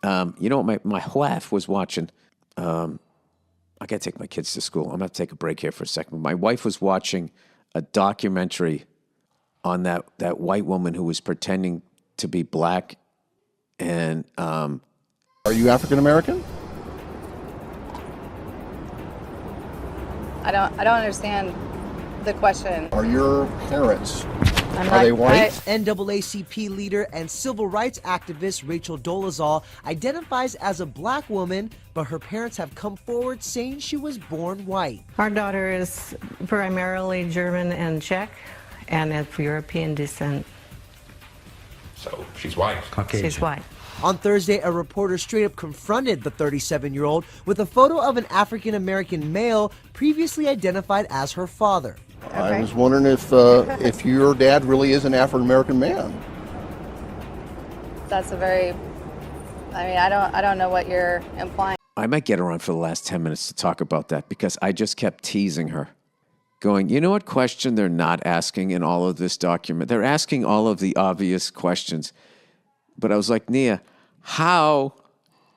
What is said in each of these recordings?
You know what? My wife was watching. I got to take my kids to school. I'm going to take a break here for a second. My wife was watching a documentary on that white woman who was pretending to be black. And are you African American? I don't understand the question. Are your parents, are they white? NAACP leader and civil rights activist Rachel Dolezal identifies as a black woman, but her parents have come forward saying she was born white. Our daughter is primarily German and Czech, and of European descent. So she's white. Caucasian. She's white. On Thursday, a reporter straight up confronted the 37-year-old with a photo of an African-American male previously identified as her father. Okay. I was wondering if your dad really is an African-American man. That's a very, I don't know what you're implying. I might get her on for the last 10 minutes to talk about that because I just kept teasing her. Going, you know what question they're not asking in all of this document? They're asking all of the obvious questions. But I was like, Nia, how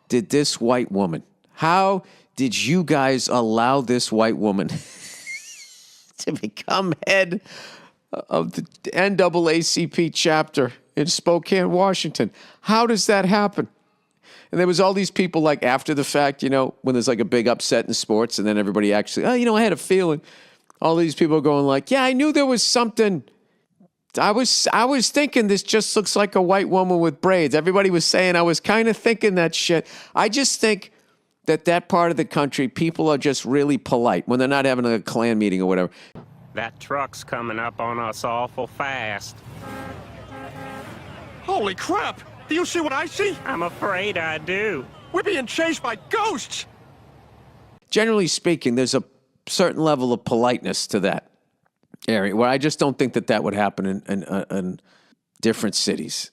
did this white woman, how did you guys allow this white woman to become head of the NAACP chapter in Spokane, Washington? How does that happen? And there was all these people like after the fact, you know, when there's like a big upset in sports and then everybody actually, oh, you know, I had a feeling. All these people going like, yeah, I knew there was something. I was thinking this just looks like a white woman with braids. Everybody was saying I was kind of thinking that shit. I just think that part of the country, people are just really polite when they're not having a Klan meeting or whatever. That truck's coming up on us awful fast. Holy crap! Do you see what I see? I'm afraid I do. We're being chased by ghosts! Generally speaking, there's a certain level of politeness to that area where I just don't think that would happen in different cities.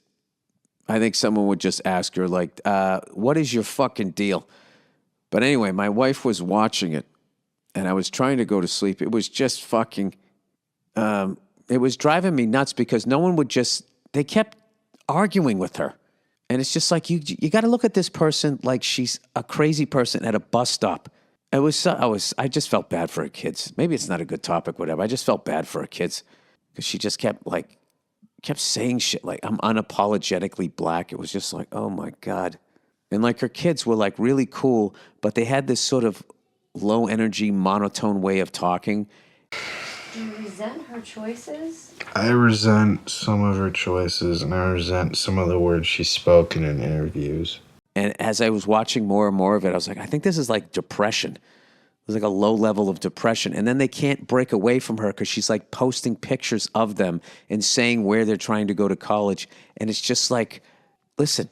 I think someone would just ask her, like, what is your fucking deal? But anyway, my wife was watching it, and I was trying to go to sleep. It was just fucking, it was driving me nuts because no one would just, they kept arguing with her. And it's just like, you got to look at this person like she's a crazy person at a bus stop. I just felt bad for her kids. Maybe it's not a good topic, whatever. I just felt bad for her kids because she just kept saying shit like, I'm unapologetically black. It was just like, oh my God. And like her kids were like really cool, but they had this sort of low energy, monotone way of talking. Do you resent her choices? I resent some of her choices, and I resent some of the words she's spoken in interviews. And as I was watching more and more of it, I was like, I think this is like depression. There's like a low level of depression. And then they can't break away from her because she's like posting pictures of them and saying where they're trying to go to college. And it's just like, listen,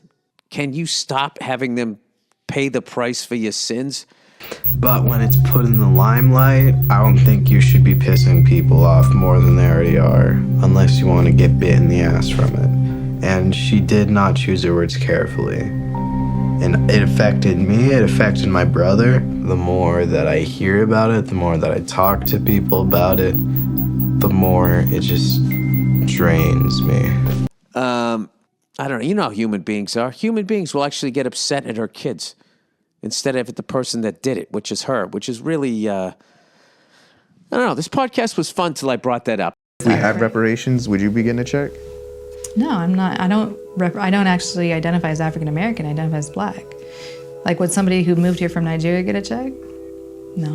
can you stop having them pay the price for your sins? But when it's put in the limelight, I don't think you should be pissing people off more than they already are, unless you want to get bit in the ass from it. And she did not choose her words carefully. And it affected me, it affected my brother. The more that I hear about it, the more that I talk to people about it, the more it just drains me. I don't know. You know how human beings are. Human beings will actually get upset at her kids instead of at the person that did it, which is her, which is really, I don't know. This podcast was fun till I brought that up. If we had reparations, would you be getting a check? No, I'm not. I don't actually identify as African American. I identify as black. Like, would somebody who moved here from Nigeria get a check? No.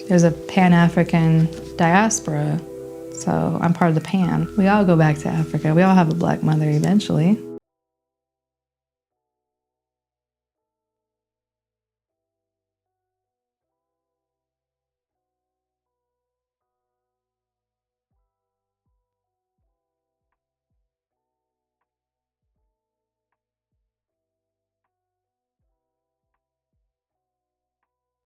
There's a Pan-African diaspora, so I'm part of the Pan. We all go back to Africa. We all have a black mother eventually.